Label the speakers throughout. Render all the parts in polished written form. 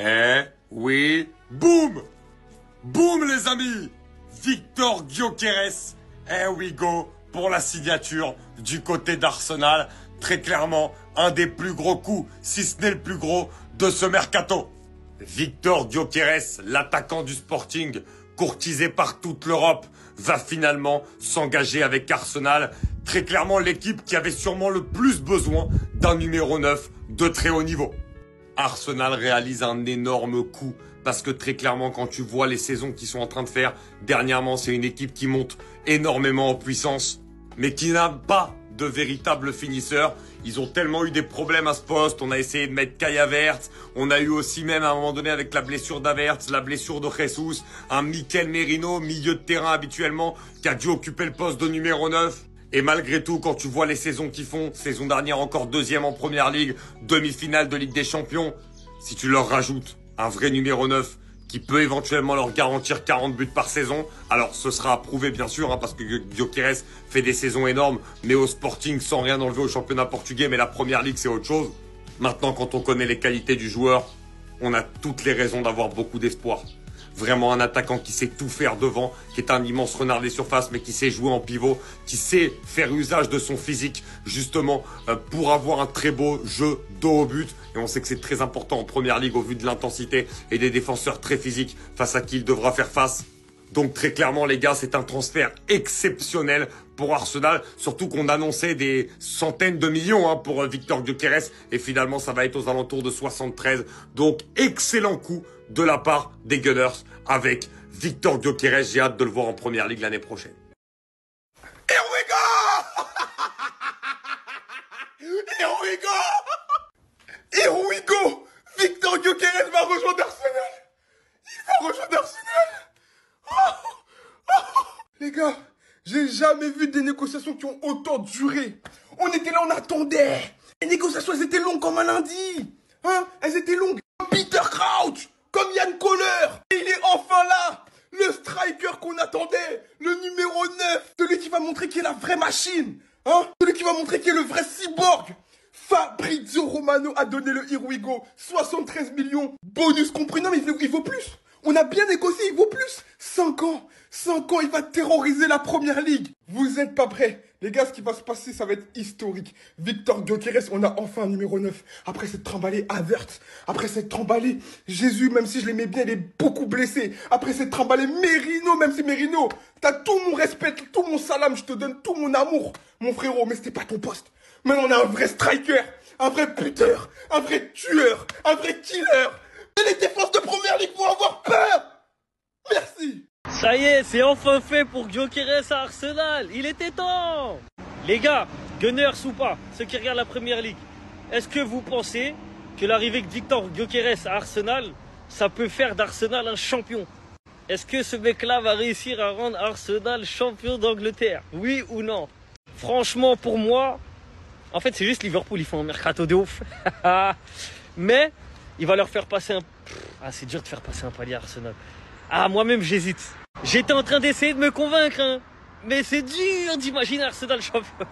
Speaker 1: Eh oui, boum! Boum les amis! Victor Gyökeres, here we go pour la signature du côté d'Arsenal. Très clairement, un des plus gros coups, si ce n'est le plus gros, de ce mercato. Victor Gyökeres, l'attaquant du Sporting, courtisé par toute l'Europe, va finalement s'engager avec Arsenal. Très clairement, l'équipe qui avait sûrement le plus besoin d'un numéro 9 de très haut niveau. Arsenal réalise un énorme coup parce que très clairement, quand tu vois les saisons qu'ils sont en train de faire, dernièrement, c'est une équipe qui monte énormément en puissance, mais qui n'a pas de véritable finisseur. Ils ont tellement eu des problèmes à ce poste. On a essayé de mettre Kai Havertz. On a eu aussi même à un moment donné avec la blessure d'Havertz, la blessure de Jesus, un Mikel Merino, milieu de terrain habituellement, qui a dû occuper le poste de numéro 9. Et malgré tout, quand tu vois les saisons qu'ils font, saison dernière encore deuxième en première ligue, demi-finale de Ligue des Champions, si tu leur rajoutes un vrai numéro 9 qui peut éventuellement leur garantir 40 buts par saison, alors ce sera approuvé bien sûr, parce que Gyökeres fait des saisons énormes, mais au Sporting, sans rien enlever au championnat portugais, mais la première ligue c'est autre chose. Maintenant, quand on connaît les qualités du joueur, on a toutes les raisons d'avoir beaucoup d'espoir. Vraiment un attaquant qui sait tout faire devant, qui est un immense renard des surfaces, mais qui sait jouer en pivot, qui sait faire usage de son physique, justement, pour avoir un très beau jeu dos au but. Et on sait que c'est très important en première ligue au vu de l'intensité et des défenseurs très physiques face à qui il devra faire face. Donc très clairement les gars, c'est un transfert exceptionnel pour Arsenal, surtout qu'on annonçait des centaines de millions pour Victor Gyökeres et finalement ça va être aux alentours de 73. Donc excellent coup de la part des Gunners avec Victor Gyökeres. J'ai hâte de le voir en première ligue l'année prochaine.
Speaker 2: Here we go! Here we go! Here we go! Victor Gyökeres va rejoindre Arsenal! Il va rejoindre Arsenal! Les gars, j'ai jamais vu des négociations qui ont autant duré. On était là, on attendait. Les négociations, elles étaient longues comme un lundi. Hein? Elles étaient longues. Comme Peter Crouch, comme Yann Kohler. Et il est enfin là. Le striker qu'on attendait. Le numéro 9. Celui qui va montrer qu'il est la vraie machine. Hein? Celui qui va montrer qu'il est le vrai cyborg. Fabrizio Romano a donné le Here we go. 73 millions. Bonus compris. Non mais il vaut plus. On a bien négocié, il vaut plus. 5 ans. 5 ans, il va terroriser la première ligue. Vous êtes pas prêts. Les gars, ce qui va se passer, ça va être historique. Victor Gyökeres, on a enfin un numéro 9. Après s'être trimballé Havertz. Après s'être trimballé Jésus, même si je l'aimais bien, il est beaucoup blessé. Après s'être trimballé Merino, même si Merino, t'as tout mon respect, tout mon salam, je te donne tout mon amour, mon frérot, mais c'était pas ton poste. Maintenant, on a un vrai striker, un vrai buteur, un vrai tueur, un vrai killer. Et les défenses de première ligue vont avoir peur. Merci.
Speaker 3: Ça y est, c'est enfin fait pour Gyökeres à Arsenal. Il était temps. Les gars, Gunners ou pas, ceux qui regardent la Première Ligue, est-ce que vous pensez que l'arrivée de Victor Gyökeres à Arsenal, ça peut faire d'Arsenal un champion? Est-ce que ce mec-là va réussir à rendre Arsenal champion d'Angleterre? Oui ou non? Franchement, pour moi, en fait, c'est juste Liverpool, ils font un mercato de ouf. Mais il va leur faire passer un... Ah, c'est dur de faire passer un palier à Arsenal. Ah, moi-même, j'hésite. J'étais en train d'essayer de me convaincre, mais c'est dur d'imaginer Arsenal champion.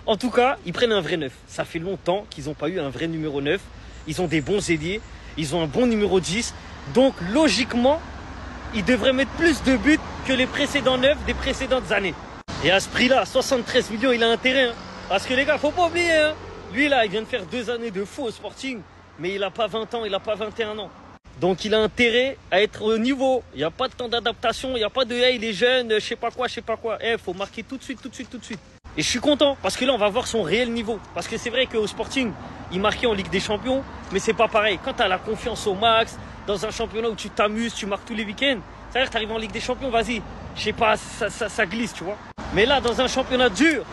Speaker 3: En tout cas, ils prennent un vrai 9. Ça fait longtemps qu'ils n'ont pas eu un vrai numéro 9. Ils ont des bons ailiers, ils ont un bon numéro 10. Donc, logiquement, ils devraient mettre plus de buts que les précédents 9 des précédentes années. Et à ce prix-là, 73 millions, il a intérêt. Parce que les gars, faut pas oublier, lui, là, il vient de faire 2 années de faux au Sporting. Mais il n'a pas 20 ans, il n'a pas 21 ans. Donc il a intérêt à être au niveau. Il n'y a pas de temps d'adaptation, il n'y a pas de hey, il est jeune, je sais pas quoi, je sais pas quoi. Faut marquer tout de suite, tout de suite, tout de suite. Et je suis content parce que là on va voir son réel niveau. Parce que c'est vrai qu'au Sporting, il marquait en Ligue des Champions, mais c'est pas pareil. Quand tu as la confiance au max, dans un championnat où tu t'amuses, tu marques tous les week-ends, ça veut dire que tu arrives en Ligue des Champions, vas-y, je sais pas, ça glisse, tu vois. Mais là, dans un championnat dur,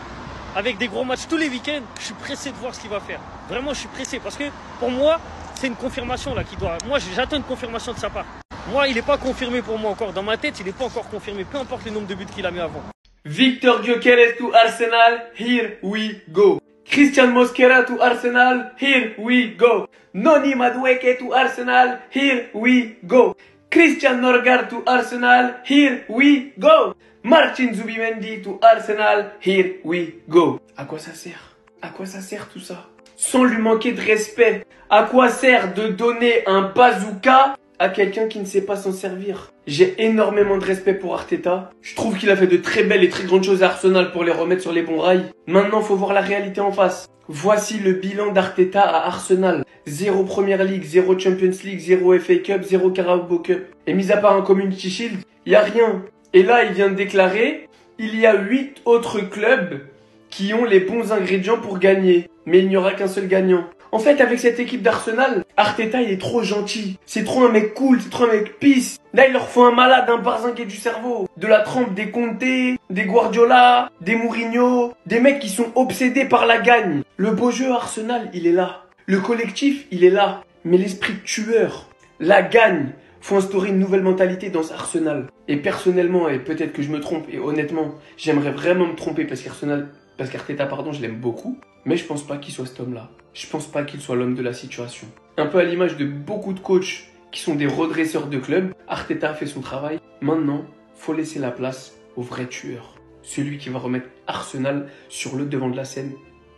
Speaker 3: avec des gros matchs tous les week-ends, je suis pressé de voir ce qu'il va faire. Vraiment, je suis pressé parce que pour moi, c'est une confirmation là qui doit. Moi, j'attends une confirmation de sa part. Moi, il n'est pas confirmé pour moi encore. Dans ma tête, il n'est pas encore confirmé, peu importe le nombre de buts qu'il a mis avant.
Speaker 4: Victor Gyökeres to Arsenal, here we go. Christian Mosquera to Arsenal, here we go. Noni Madueke to Arsenal, here we go. Christian Norgard to Arsenal, here we go. Marcin Zubimendi to Arsenal, here we go. À quoi ça sert? À quoi ça sert tout ça? sans lui manquer de respect. À quoi sert de donner un bazooka à quelqu'un qui ne sait pas s'en servir? J'ai énormément de respect pour Arteta. Je trouve qu'il a fait de très belles et très grandes choses à Arsenal pour les remettre sur les bons rails. Maintenant, faut voir la réalité en face. Voici le bilan d'Arteta à Arsenal. 0 Premier League, 0 Champions League, 0 FA Cup, 0 Carabao Cup. Et mis à part un Community Shield, il n'y a rien. Et là, il vient de déclarer, il y a 8 autres clubs qui ont les bons ingrédients pour gagner. Mais il n'y aura qu'un seul gagnant. En fait, avec cette équipe d'Arsenal, Arteta, il est trop gentil. C'est trop un mec cool, c'est trop un mec peace. Là, il leur faut un malade, un barzinguet du cerveau. De la trempe des Conte, des Guardiola, des Mourinho. Des mecs qui sont obsédés par la gagne. Le beau jeu Arsenal, il est là. Le collectif, il est là. Mais l'esprit tueur, la gagne, faut instaurer une nouvelle mentalité dans ce Arsenal. Et personnellement, et peut-être que je me trompe, et honnêtement, j'aimerais vraiment me tromper parce qu'Arteta, je l'aime beaucoup. Mais je pense pas qu'il soit cet homme-là. Je pense pas qu'il soit l'homme de la situation. Un peu à l'image de beaucoup de coachs qui sont des redresseurs de club, Arteta a fait son travail. Maintenant, faut laisser la place au vrai tueur. Celui qui va remettre Arsenal sur le devant de la scène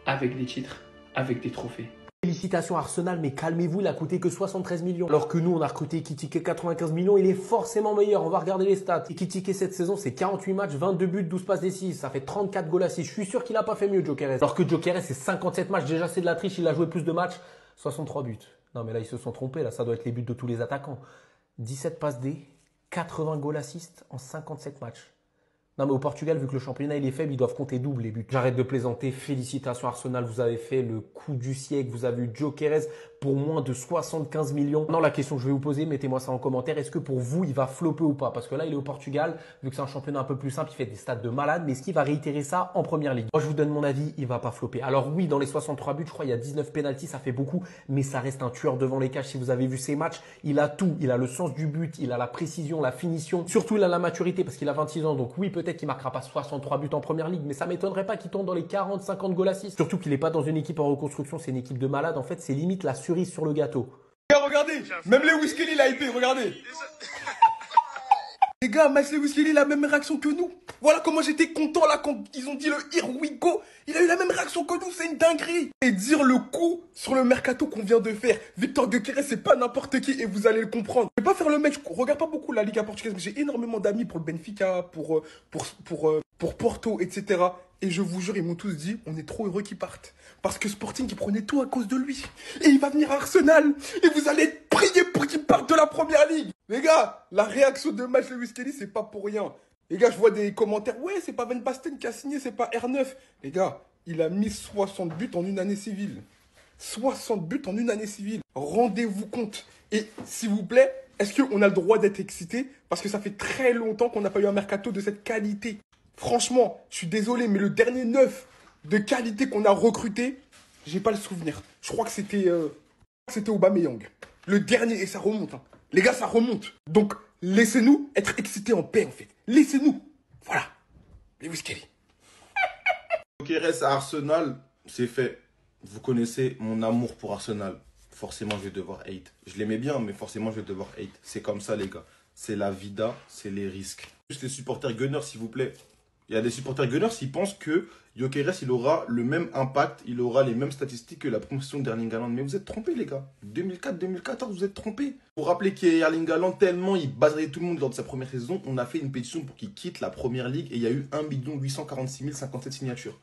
Speaker 4: avec des titres, avec des trophées.
Speaker 5: Félicitations Arsenal, mais calmez-vous, il a coûté que 73 millions. Alors que nous, on a recruté Ekitike 95 millions, il est forcément meilleur. On va regarder les stats. Ekitike cette saison, c'est 48 matchs, 22 buts, 12 passes décisives. Ça fait 34 goals assists. Je suis sûr qu'il n'a pas fait mieux, Gyökeres. Alors que Gyökeres, c'est 57 matchs. Déjà, c'est de la triche. Il a joué plus de matchs. 63 buts. Non, mais là, ils se sont trompés. Là, ça doit être les buts de tous les attaquants. 17 passes D, 80 goals assists en 57 matchs. Non, mais au Portugal, vu que le championnat il est faible, ils doivent compter double les buts. J'arrête de plaisanter. Félicitations Arsenal, vous avez fait le coup du siècle. Vous avez eu Gyökeres pour moins de 75 millions. Non, la question que je vais vous poser, mettez-moi ça en commentaire. Est-ce que pour vous, il va flopper ou pas? Parce que là, il est au Portugal. Vu que c'est un championnat un peu plus simple, il fait des stats de malade. Mais est-ce qu'il va réitérer ça en première ligue? Moi, je vous donne mon avis, il va pas flopper. Alors oui, dans les 63 buts, je crois, il y a 19 pénaltys, ça fait beaucoup. Mais ça reste un tueur devant les cages. Si vous avez vu ses matchs, il a tout. Il a le sens du but, il a la précision, la finition. Surtout, il a la maturité parce qu'il a 26 ans. Donc oui, peut-être qu'il marquera pas 63 buts en première ligue, mais ça m'étonnerait pas qu'il tombe dans les 40-50 goals assists. Surtout qu'il n'est pas dans une équipe en reconstruction, c'est une équipe de malades. En fait, c'est limite la cerise sur le gâteau.
Speaker 2: Les gars, regardez, même Lewis Kelly l'a hypé, regardez. Les gars, Lewis Kelly a la même réaction que nous. Voilà comment j'étais content là quand ils ont dit le Here we go. Il a eu la même réaction que nous, c'est une dinguerie. Et dire le coup sur le mercato qu'on vient de faire. Victor Gyökeres, c'est pas n'importe qui et vous allez le comprendre. Je vais pas faire le mec, je regarde pas beaucoup la Liga portugaise, mais j'ai énormément d'amis pour le Benfica, pour Porto, etc. Et je vous jure, ils m'ont tous dit, on est trop heureux qu'il parte. Parce que Sporting, il prenait tout à cause de lui. Et il va venir à Arsenal. Et vous allez prier pour qu'il parte de la première ligue. Les gars, la réaction de Lewis Kelly, c'est pas pour rien. Les gars, je vois des commentaires. Ouais, c'est pas Van Basten qui a signé, c'est pas R9. Les gars, il a mis 60 buts en une année civile. 60 buts en une année civile. Rendez-vous compte. Et s'il vous plaît, est-ce qu'on a le droit d'être excité? Parce que ça fait très longtemps qu'on n'a pas eu un mercato de cette qualité. Franchement, je suis désolé, mais le dernier neuf de qualité qu'on a recruté, j'ai pas le souvenir. Je crois que c'était Aubameyang. Le dernier, et ça remonte. Hein. Les gars, ça remonte. Donc, laissez-nous être excités en paix, en fait. Laissez-nous. Voilà. Lewis Kelly.
Speaker 6: Gyökeres à Arsenal, c'est fait. Vous connaissez mon amour pour Arsenal. Forcément, je vais devoir hate. Je l'aimais bien, mais forcément, je vais devoir hate. C'est comme ça, les gars. C'est la vida, c'est les risques. Juste les supporters Gunners, s'il vous plaît. Il y a des supporters Gunners qui pensent que Gyökeres, il aura le même impact, il aura les mêmes statistiques que la promotion d'Erling Haaland. Mais vous êtes trompés, les gars. 2004-2014, vous êtes trompés. Pour rappeler qu'Erling Haaland, tellement il baserait tout le monde lors de sa première saison, on a fait une pétition pour qu'il quitte la première ligue et il y a eu 1 846 057 signatures.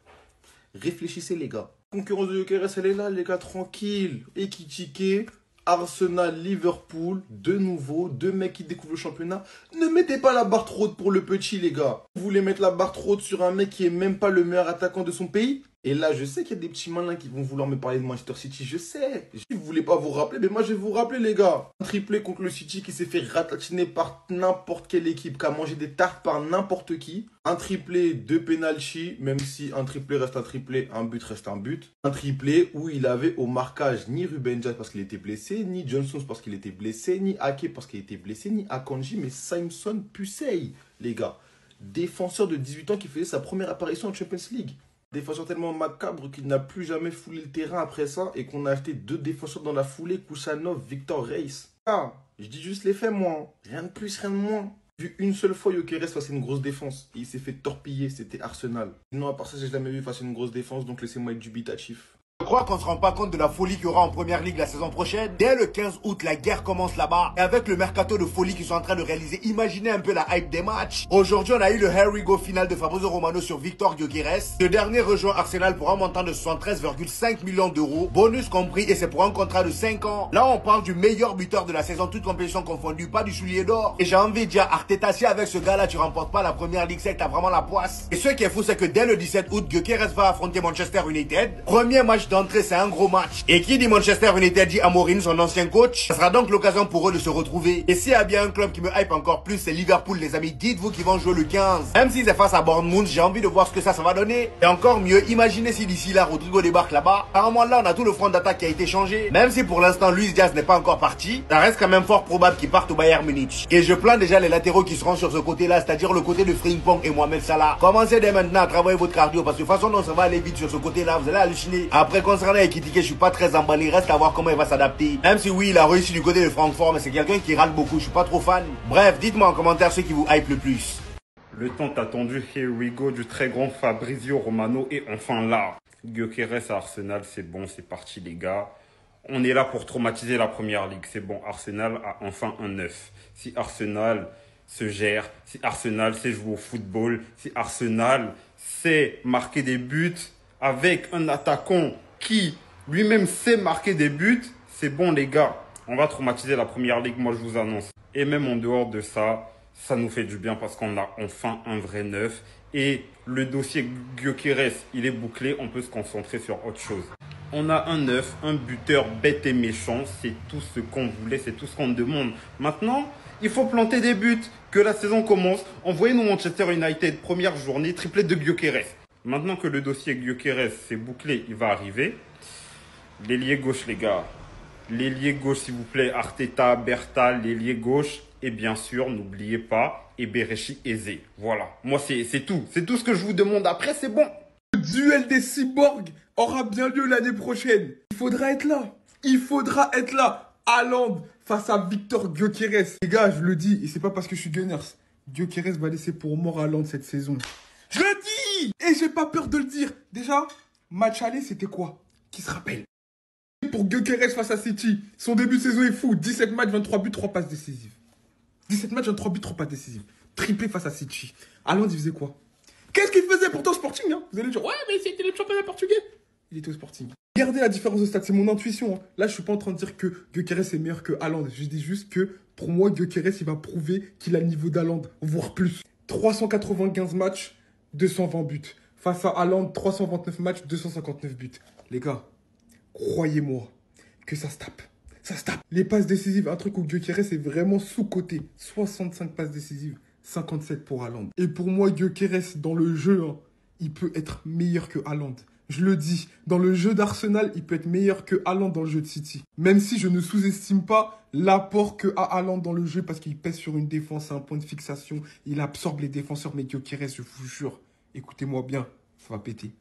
Speaker 6: Réfléchissez, les gars. La concurrence de Gyökeres, elle est là, les gars, tranquille. Ekitike, Arsenal, Liverpool, de nouveau, deux mecs qui découvrent le championnat. Ne mettez pas la barre trop haute pour le petit, les gars. Vous voulez mettre la barre trop haute sur un mec qui est même pas le meilleur attaquant de son pays? Et là, je sais qu'il y a des petits malins qui vont vouloir me parler de Manchester City, je sais. Si vous voulez pas vous rappeler, mais moi je vais vous rappeler, les gars. Un triplé contre le City qui s'est fait ratatiner par n'importe quelle équipe, qui a mangé des tartes par n'importe qui. Un triplé, 2 penalty, même si un triplé reste un triplé, un but reste un but. Un triplé où il avait au marquage ni Ruben Dias parce qu'il était blessé, ni Johnson parce qu'il était blessé, ni Ake parce qu'il était blessé, ni Akanji, mais Simpson Pucey, les gars. Défenseur de 18 ans qui faisait sa première apparition en Champions League. Défenseur tellement macabre qu'il n'a plus jamais foulé le terrain après ça et qu'on a acheté 2 défenseurs dans la foulée, Kusanov, Victor Reis. Ah, je dis juste les faits, moi. Rien de plus, rien de moins. Vu une seule fois Gyökeres face à une grosse défense et il s'est fait torpiller, c'était Arsenal. Sinon, à part ça, j'ai jamais vu face à une grosse défense, donc laissez-moi être dubitatif.
Speaker 7: Je crois qu'on se rend pas compte de la folie qu'il y aura en première ligue la saison prochaine. Dès le 15 août, la guerre commence là-bas. Et avec le mercato de folie qu'ils sont en train de réaliser, imaginez un peu la hype des matchs. Aujourd'hui, on a eu le Here We Go final de Fabrizio Romano sur Victor Gyökeres. Ce dernier rejoint Arsenal pour un montant de 73,5 millions d'euros. Bonus compris, et c'est pour un contrat de 5 ans. Là, on parle du meilleur buteur de la saison, toute compétition confondue, pas du soulier d'or. Et j'ai envie de dire, Arteta, si avec ce gars-là, tu remportes pas la première ligue, c'est que t'as vraiment la poisse. Et ce qui est fou, c'est que dès le 17 août, Gyökeres va affronter Manchester United. Premier match d'entrée, c'est un gros match. Et qui dit Manchester United dit Amorim, son ancien coach. Ça sera donc l'occasion pour eux de se retrouver. Et s'il y a bien un club qui me hype encore plus, c'est Liverpool, les amis. Dites-vous qu'ils vont jouer le 15. Même s'ils sont face à Bournemouth, j'ai envie de voir ce que ça va donner. Et encore mieux, imaginez si d'ici là, Rodrigo débarque là-bas. Apparemment là, on a tout le front d'attaque qui a été changé. Même si pour l'instant, Luis Diaz n'est pas encore parti, ça reste quand même fort probable qu'il parte au Bayern Munich. Et je plane déjà les latéraux qui seront sur ce côté-là, c'est-à-dire le côté de Frimpong et Mohamed Salah. Commencez dès maintenant à travailler votre cardio, parce que de toute façon, non, ça va aller vite sur ce côté-là, vous allez halluciner. Après, concernant Ekitike, je suis pas très emballé, reste à voir comment il va s'adapter. Même si oui, il a réussi du côté de Francfort, mais c'est quelqu'un qui râle beaucoup, je suis pas trop fan. Bref, dites-moi en commentaire ceux qui vous hype le plus.
Speaker 8: Le tant attendu Here We Go du très grand Fabrizio Romano est enfin là. Gyökeres à Arsenal, c'est bon, c'est parti les gars. On est là pour traumatiser la première ligue, c'est bon. Arsenal a enfin un 9. Si Arsenal se gère, si Arsenal sait jouer au football, si Arsenal sait marquer des buts avec un attaquant qui lui-même sait marquer des buts, c'est bon les gars. On va traumatiser la première ligue, moi je vous annonce. Et même en dehors de ça, ça nous fait du bien parce qu'on a enfin un vrai 9. Et le dossier Gyökeres, il est bouclé, on peut se concentrer sur autre chose. On a un 9, un buteur bête et méchant, c'est tout ce qu'on voulait, c'est tout ce qu'on demande. Maintenant, il faut planter des buts, que la saison commence. Envoyez-nous Manchester United, première journée, triplé de Gyökeres. Maintenant que le dossier Gyökeres c'est bouclé, il va arriver. L'ailier gauche les gars, l'ailier gauche s'il vous plaît, Arteta, Berta, l'ailier gauche. Et bien sûr, n'oubliez pas, Eberechi Eze. Voilà, moi c'est tout ce que je vous demande. Après c'est bon.
Speaker 2: Le duel des cyborgs aura bien lieu l'année prochaine. Il faudra être là. Il faudra être là. Haaland face à Victor Gyökeres. Les gars, je le dis, et c'est pas parce que je suis Gunners. Gyökeres va laisser pour mort Haaland cette saison. Je le dis. Et j'ai pas peur de le dire. Déjà, match aller, c'était quoi? Qui se rappelle? Pour Gyökeres face à City, son début de saison est fou. 17 matchs, 23 buts, 3 passes décisives. 17 matchs, 23 buts, 3 passes décisives. Triplé face à City. Haaland, il faisait quoi? Qu'est-ce qu'il faisait pourtant au Sporting hein? Vous allez dire, ouais, mais c'était le championnat portugais. Il était au Sporting. Regardez la différence de stade, c'est mon intuition. Hein. Là, je suis pas en train de dire que Gyökeres est meilleur que Haaland. Je dis juste que, pour moi, Gyökeres, il va prouver qu'il a le niveau d'Haaland, voire plus. 395 matchs, 220 buts. Face à Haaland, 329 matchs, 259 buts. Les gars, croyez-moi que ça se tape. Ça se tape. Les passes décisives, un truc où Gyökeres est vraiment sous-coté. 65 passes décisives, 57 pour Haaland. Et pour moi, Gyökeres, dans le jeu, hein, il peut être meilleur que Haaland. Je le dis, dans le jeu d'Arsenal, il peut être meilleur que Haaland dans le jeu de City. Même si je ne sous-estime pas l'apport que a Haaland dans le jeu parce qu'il pèse sur une défense, c'est un point de fixation. Il absorbe les défenseurs, mais Gyökeres, je vous jure, écoutez-moi bien, ça va péter.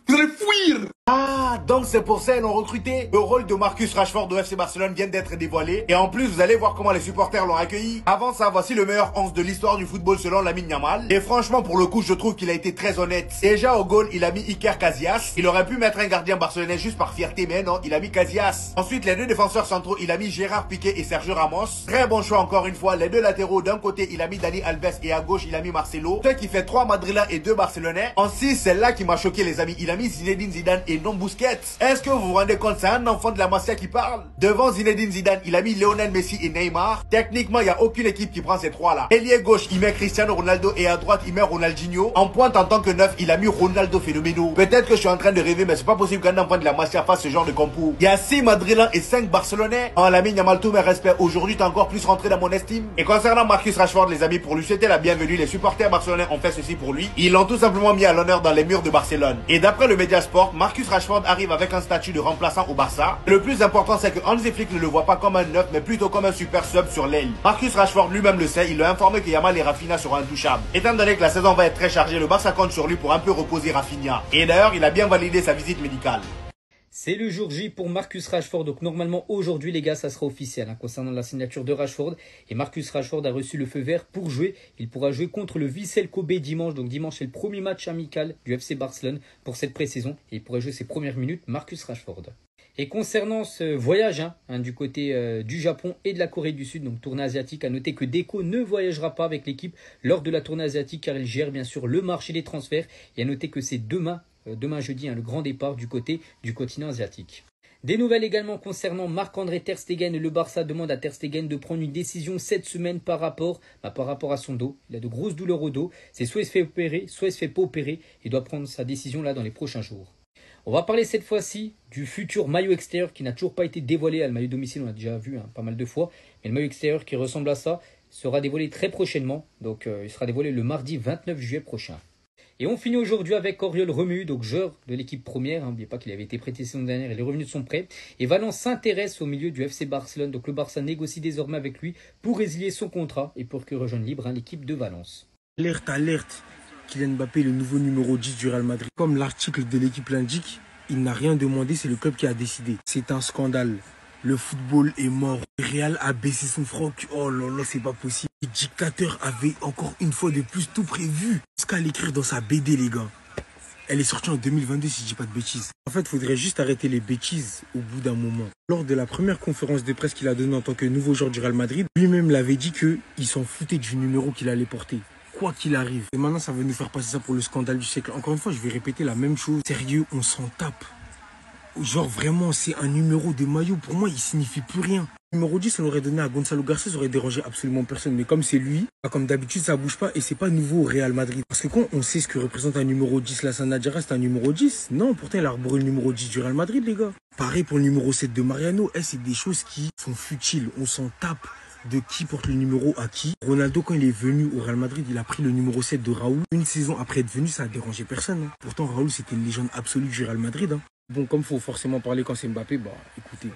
Speaker 2: Vous allez fuir!
Speaker 7: Ah, donc c'est pour ça qu'ils l'ont recruté. Le rôle de Marcus Rashford au FC Barcelone vient d'être dévoilé. Et en plus, vous allez voir comment les supporters l'ont accueilli. Avant ça, voici le meilleur 11 de l'histoire du football selon Lamine Yamal. Et franchement, pour le coup, je trouve qu'il a été très honnête. Déjà au goal, il a mis Iker Casillas. Il aurait pu mettre un gardien barcelonais juste par fierté, mais non, il a mis Casillas. Ensuite, les deux défenseurs centraux, il a mis Gérard Piqué et Sergio Ramos. Très bon choix encore une fois. Les deux latéraux, d'un côté, il a mis Dani Alves et à gauche, il a mis Marcelo. Ce qui fait 3 Madrilènes et 2 Barcelonais. En 6, c'est là qui m'a choqué les amis. Il a mis Zinedine Zidane et non Busquets. Est-ce que vous vous rendez compte, c'est un enfant de la Masia qui parle? Devant Zinedine Zidane, il a mis Lionel Messi et Neymar. Techniquement, il n'y a aucune équipe qui prend ces trois-là. Ailier gauche, il met Cristiano Ronaldo et à droite, il met Ronaldinho. En pointe en tant que neuf, il a mis Ronaldo Phénoméno. Peut-être que je suis en train de rêver, mais c'est pas possible qu'un enfant de la Masia fasse ce genre de compo. Il y a 6 Madrilènes et 5 Barcelonais. En Lamine Yamal, tous mes respects. Aujourd'hui, t'es encore plus rentré dans mon estime. Et concernant Marcus Rashford, les amis, pour lui souhaiter la bienvenue, les supporters barcelonais ont fait ceci pour lui. Ils l'ont tout simplement mis à l'honneur dans les murs de Barcelone. Et d'après le Mediasport, Marcus Rashford arrive avec un statut de remplaçant au Barça. Et le plus important, c'est que Hansi Flick ne le voit pas comme un neuf, mais plutôt comme un super sub sur l'aile. Marcus Rashford lui-même le sait, il a informé que Yamal et Rafinha seront intouchables. Étant donné que la saison va être très chargée, le Barça compte sur lui pour un peu reposer Rafinha. Et d'ailleurs, il a bien validé sa visite médicale.
Speaker 9: C'est le jour J pour Marcus Rashford. Donc normalement aujourd'hui les gars ça sera officiel concernant la signature de Rashford. Et Marcus Rashford a reçu le feu vert pour jouer. Il pourra jouer contre le Vissel Kobe dimanche. Donc dimanche c'est le premier match amical du FC Barcelone pour cette pré-saison. Et il pourrait jouer ses premières minutes Marcus Rashford. Et concernant ce voyage du côté du Japon et de la Corée du Sud, donc tournée asiatique, à noter que Deco ne voyagera pas avec l'équipe lors de la tournée asiatique car il gère bien sûr le marché des transferts. Et à noter que c'est demain jeudi, le grand départ du côté du continent asiatique. Des nouvelles également concernant Marc-André Ter Stegen. Le Barça demande à Ter Stegen de prendre une décision cette semaine par rapport à son dos. Il a de grosses douleurs au dos. C'est soit il se fait opérer, soit il se fait pas opérer. Il doit prendre sa décision là dans les prochains jours. On va parler cette fois-ci du futur maillot extérieur qui n'a toujours pas été dévoilé. Le maillot domicile, on l'a déjà vu pas mal de fois. Mais le maillot extérieur qui ressemble à ça sera dévoilé très prochainement. Donc il sera dévoilé le mardi 29 juillet prochain. Et on finit aujourd'hui avec Oriol Romeu, donc joueur de l'équipe première. N'oubliez pas qu'il avait été prêté saison dernière, il est revenu de son prêt. Et Valence s'intéresse au milieu du FC Barcelone. Donc le Barça négocie désormais avec lui pour résilier son contrat et pour qu'il rejoigne libre l'équipe de Valence.
Speaker 2: Alerte. Kylian Mbappé, le nouveau numéro 10 du Real Madrid. Comme l'article de l'équipe l'indique, il n'a rien demandé, c'est le club qui a décidé. C'est un scandale. Le football est mort. Le Real a baissé son froc. Oh là là, c'est pas possible. Le dictateur avait encore une fois de plus tout prévu. Ce qu'à l'écrire dans sa BD, les gars. Elle est sortie en 2022, si je dis pas de bêtises. En fait, il faudrait juste arrêter les bêtises au bout d'un moment. Lors de la première conférence de presse qu'il a donnée en tant que nouveau joueur du Real Madrid, lui-même l'avait dit qu'il s'en foutait du numéro qu'il allait porter. Quoi qu'il arrive. Et maintenant, ça va nous faire passer ça pour le scandale du siècle. Encore une fois, je vais répéter la même chose. Sérieux, on s'en tape. Genre vraiment, c'est un numéro de maillot. Pour moi, il signifie plus rien. Le numéro 10, on l'aurait donné à Gonzalo Garcia, ça aurait dérangé absolument personne. Mais comme c'est lui, comme d'habitude, ça bouge pas et c'est pas nouveau au Real Madrid. Parce que quand on sait ce que représente un numéro 10, Lassana Diarra, c'est un numéro 10. Non, pourtant, il a arboré le numéro 10 du Real Madrid, les gars. Pareil pour le numéro 7 de Mariano. C'est des choses qui sont futiles. On s'en tape de qui porte le numéro à qui. Ronaldo, quand il est venu au Real Madrid, il a pris le numéro 7 de Raoul. Une saison après être venu, ça a dérangé personne. Pourtant, Raoul, c'était une légende absolue du Real Madrid. Bon, comme il faut forcément parler quand c'est Mbappé, écoutez,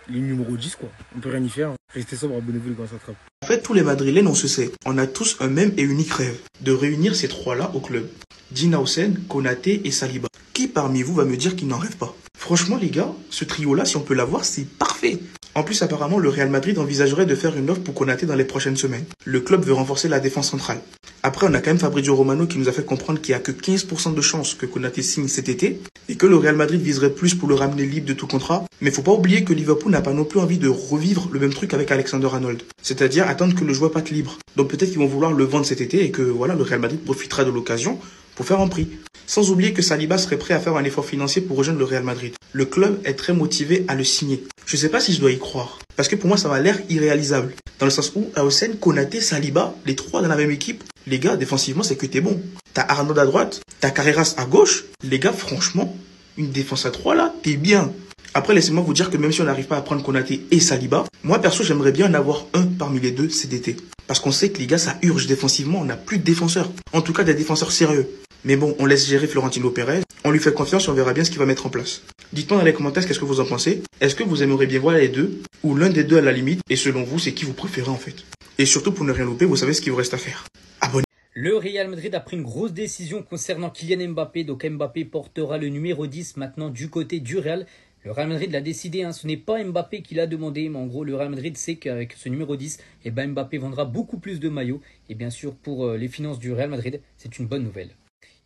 Speaker 2: il est numéro 10, quoi. On peut rien y faire. Restez sobre, abonnez-vous les gars, ça attrape.
Speaker 10: En fait, tous les Madrilènes, on se sait. On a tous un même et unique rêve. De réunir ces trois-là au club. Dina Hussein, Konaté et Saliba. Qui parmi vous va me dire qu'il n'en rêve pas? Franchement, les gars, ce trio-là, si on peut l'avoir, c'est parfait. En plus, apparemment, le Real Madrid envisagerait de faire une offre pour Konaté dans les prochaines semaines. Le club veut renforcer la défense centrale. Après, on a quand même Fabrizio Romano qui nous a fait comprendre qu'il n'y a que 15% de chances que Konaté signe cet été et que le Real Madrid viserait plus pour le ramener libre de tout contrat. Mais faut pas oublier que Liverpool n'a pas non plus envie de revivre le même truc avec Alexander-Arnold. C'est-à-dire attendre que le joueur parte libre. Donc peut-être qu'ils vont vouloir le vendre cet été et que voilà, le Real Madrid profitera de l'occasion pour faire un prix. Sans oublier que Saliba serait prêt à faire un effort financier pour rejoindre le Real Madrid. Le club est très motivé à le signer. Je sais pas si je dois y croire. Parce que pour moi, ça m'a l'air irréalisable. Dans le sens où, Hussein, Konaté, Saliba, les trois dans la même équipe, les gars, défensivement, c'est que t'es bon. T'as Arnold à droite, t'as Carreras à gauche. Les gars, franchement, une défense à trois là, t'es bien. Après, laissez-moi vous dire que même si on n'arrive pas à prendre Konaté et Saliba, moi perso, j'aimerais bien en avoir un parmi les deux cet été. Parce qu'on sait que les gars, ça urge défensivement, on n'a plus de défenseurs. En tout cas, des défenseurs sérieux. Mais bon, on laisse gérer Florentino Pérez. On lui fait confiance et on verra bien ce qu'il va mettre en place. Dites-moi dans les commentaires qu'est-ce que vous en pensez. Est-ce que vous aimeriez bien voir les deux ou l'un des deux à la limite? Et selon vous, c'est qui vous préférez en fait? Et surtout, pour ne rien louper, vous savez ce qu'il vous reste à faire. Abonnez-vous.
Speaker 9: Le Real Madrid a pris une grosse décision concernant Kylian Mbappé. Donc Mbappé portera le numéro 10 maintenant du côté du Real. Le Real Madrid l'a décidé, ce n'est pas Mbappé qui l'a demandé, mais en gros le Real Madrid sait qu'avec ce numéro 10, Mbappé vendra beaucoup plus de maillots. Et bien sûr pour les finances du Real Madrid, c'est une bonne nouvelle.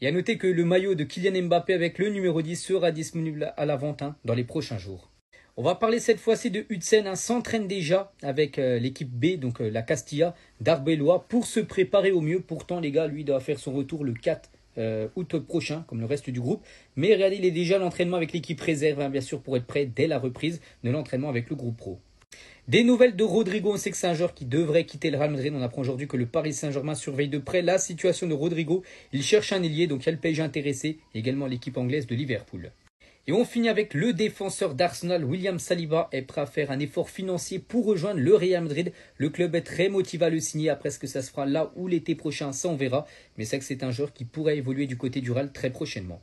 Speaker 9: Et à noter que le maillot de Kylian Mbappé avec le numéro 10 sera disponible à la vente dans les prochains jours. On va parler cette fois-ci de Hudson, s'entraîne déjà avec l'équipe B, donc la Castilla d'Arbeloa, pour se préparer au mieux. Pourtant les gars, lui doit faire son retour le 4 août prochain, comme le reste du groupe. Mais regardez, il est déjà à l'entraînement avec l'équipe réserve, bien sûr, pour être prêt dès la reprise de l'entraînement avec le groupe pro. Des nouvelles de Rodrigo, on sait que c'est un joueur qui devrait quitter le Real Madrid. On apprend aujourd'hui que le Paris Saint-Germain surveille de près la situation de Rodrigo. Il cherche un ailier, donc il y a le PSG intéressé, et également l'équipe anglaise de Liverpool. Et on finit avec le défenseur d'Arsenal, William Saliba, est prêt à faire un effort financier pour rejoindre le Real Madrid. Le club est très motivé à le signer. Après, est-ce que ça se fera là ou l'été prochain, ça on verra. Mais c'est que c'est un joueur qui pourrait évoluer du côté du Real très prochainement.